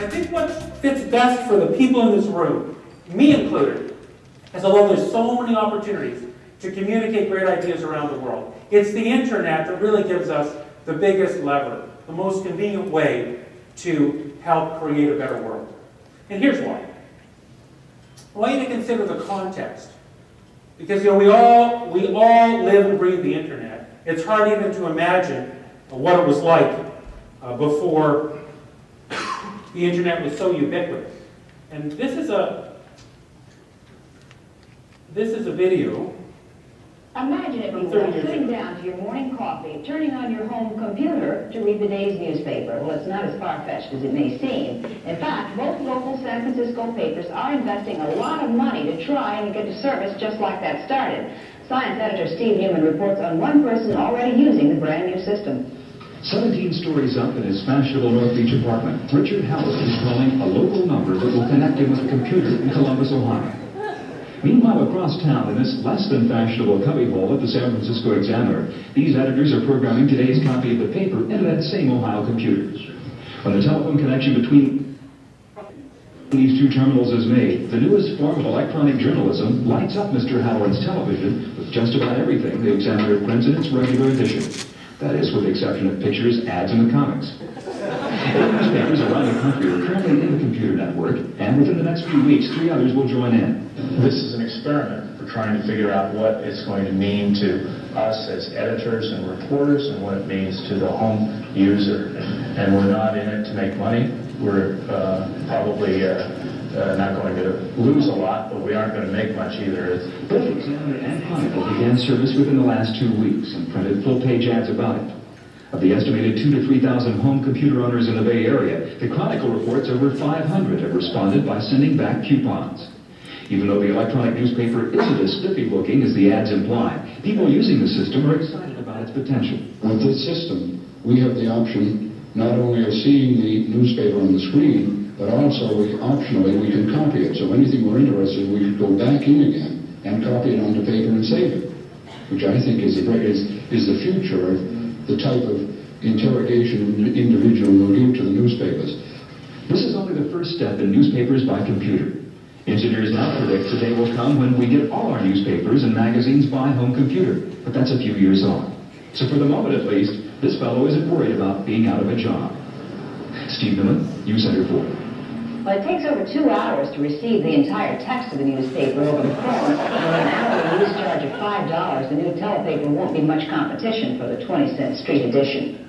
I think what fits best for the people in this room, me included, is although there's so many opportunities to communicate great ideas around the world, it's the internet that really gives us the biggest lever, the most convenient way to help create a better world. And here's why. I want you to consider the context. Because we all live and breathe the internet. It's hard even to imagine what it was like before the internet was so ubiquitous. And this is a video. Imagine, if you will, sitting down to your morning coffee, turning on your home computer to read the day's newspaper. Well, it's not as far-fetched as it may seem. In fact, most local San Francisco papers are investing a lot of money to try and get a service just like that started. Science editor Steve Newman reports on one person already using the brand-new system. 17 stories up in his fashionable North Beach apartment, Richard Howard is calling a local number that will connect him with a computer in Columbus, Ohio. Meanwhile, across town, in this less than fashionable cubbyhole at the San Francisco Examiner, these editors are programming today's copy of the paper into that same Ohio computer. When the telephone connection between these two terminals is made, the newest form of electronic journalism lights up Mr. Howard's television with just about everything the Examiner prints in its regular edition. That is, with the exception of pictures, ads, and the comics. Newspapers around the country are currently in the computer network, and within the next few weeks, 3 others will join in. This is an experiment for trying to figure out what it's going to mean to us as editors and reporters and what it means to the home user. And we're not in it to make money. We're probably not going to lose a lot, but we aren't going to make much either. Both Examiner and Chronicle began service within the last 2 weeks and printed full-page ads about it. Of the estimated 2,000 to 3,000 home computer owners in the Bay Area, the Chronicle reports over 500 have responded by sending back coupons. Even though the electronic newspaper isn't as spiffy looking as the ads imply, people using the system are excited about its potential. With this system, we have the option not only of seeing the newspaper on the screen, but also optionally we can copy it. So anything we're interested in, we can go back in again and copy it onto paper and save it, which I think is the future of the type of interrogation an individual will give to the newspapers. This is only the first step in newspapers by computer. Engineers now predict the day will come when we get all our newspapers and magazines by home computer, but that's a few years off. So for the moment at least, this fellow isn't worried about being out of a job. Steve Berman, News Center 4. Well, it takes over 2 hours to receive the entire text of the newspaper over the phone. With an hourly use charge of $5, the new telepaper won't be much competition for the 20-cent street edition.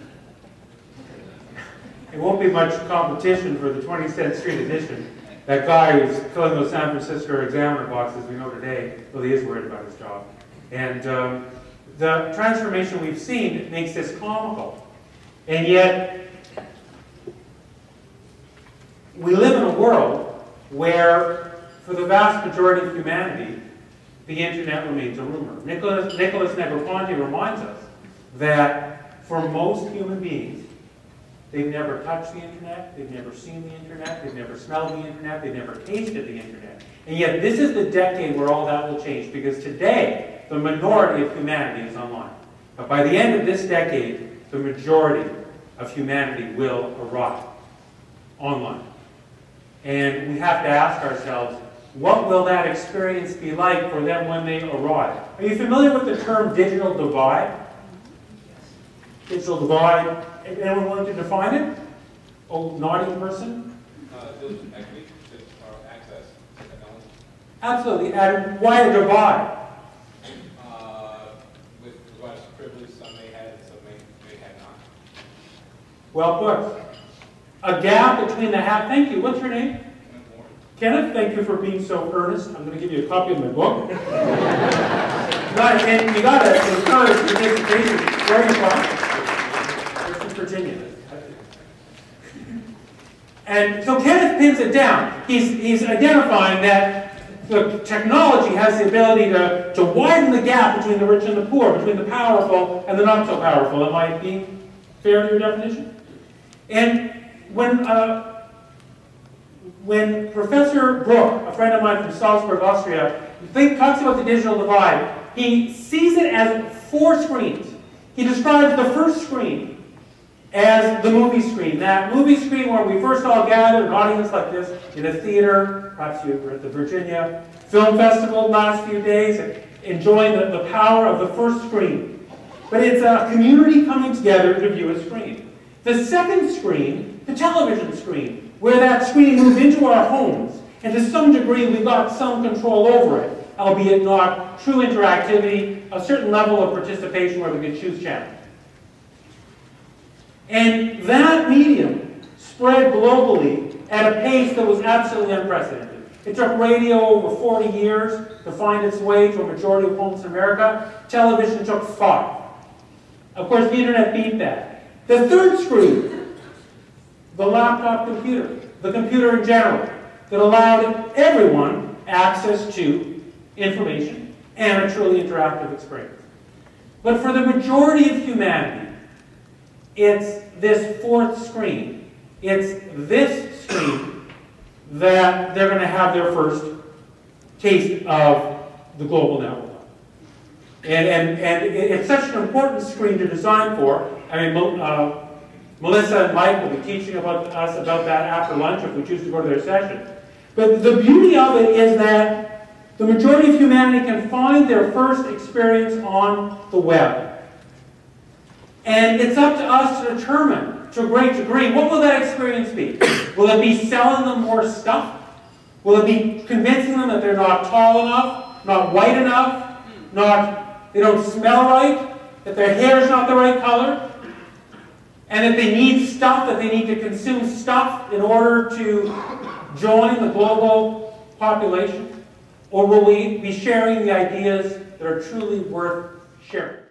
It won't be much competition for the 20-cent street edition. That guy who's filling those San Francisco Examiner boxes, we know today, well, he is worried about his job. And the transformation we've seen makes this comical. And yet, we live in a world where, for the vast majority of humanity, the internet remains a rumor. Nicholas Negroponte reminds us that for most human beings, they've never touched the internet, they've never seen the internet, they've never smelled the internet, they've never tasted the internet. And yet this is the decade where all that will change, because today, the minority of humanity is online. But by the end of this decade, the majority of humanity will arrive online. And we have to ask ourselves, what will that experience be like for them when they arrive? Are you familiar with the term digital divide? Digital divide. Anyone willing to define it? Oh, nodding person? Equity or access to technology. Absolutely. And why a divide? With regards to privilege, some may have it, some may have not. Well put. A gap between the half. Thank you. What's your name? Kenneth, thank you for being so earnest. I'm going to give you a copy of my book. And you got to encourage participation. Where are you from? Virginia. And so Kenneth pins it down. He's identifying that the technology has the ability to widen the gap between the rich and the poor, between the powerful and the not so powerful. Am I being fair to your definition? And when Professor Brook, a friend of mine from Salzburg, Austria, talks about the digital divide, he sees it as 4 screens. He describes the first screen as the movie screen. That movie screen where we first all gathered, an audience like this, in a theater, perhaps you were at the Virginia Film Festival the last few days, enjoying the power of the first screen. But it's a community coming together to view a screen. The second screen, the television screen, where that screen moved into our homes, and to some degree we got some control over it, albeit not true interactivity, a certain level of participation where we could choose channels. And that medium spread globally at a pace that was absolutely unprecedented. It took radio over 40 years to find its way to a majority of homes in America. Television took 5. Of course, the internet beat that. The third screen, the laptop computer, the computer in general, that allowed everyone access to information and a truly interactive experience. But for the majority of humanity, it's this fourth screen. It's this screen that they're going to have their first taste of the global network. And it's such an important screen to design for. I mean, Melissa and Mike will be teaching us about that after lunch if we choose to go to their session. But the beauty of it is that the majority of humanity can find their first experience on the web. And it's up to us to determine, to a great degree, what will that experience be? Will it be selling them more stuff? Will it be convincing them that they're not tall enough, not white enough, they don't smell right, that their hair is not the right color, and that they need stuff, that they need to consume stuff in order to join the global population? Or will we be sharing the ideas that are truly worth sharing?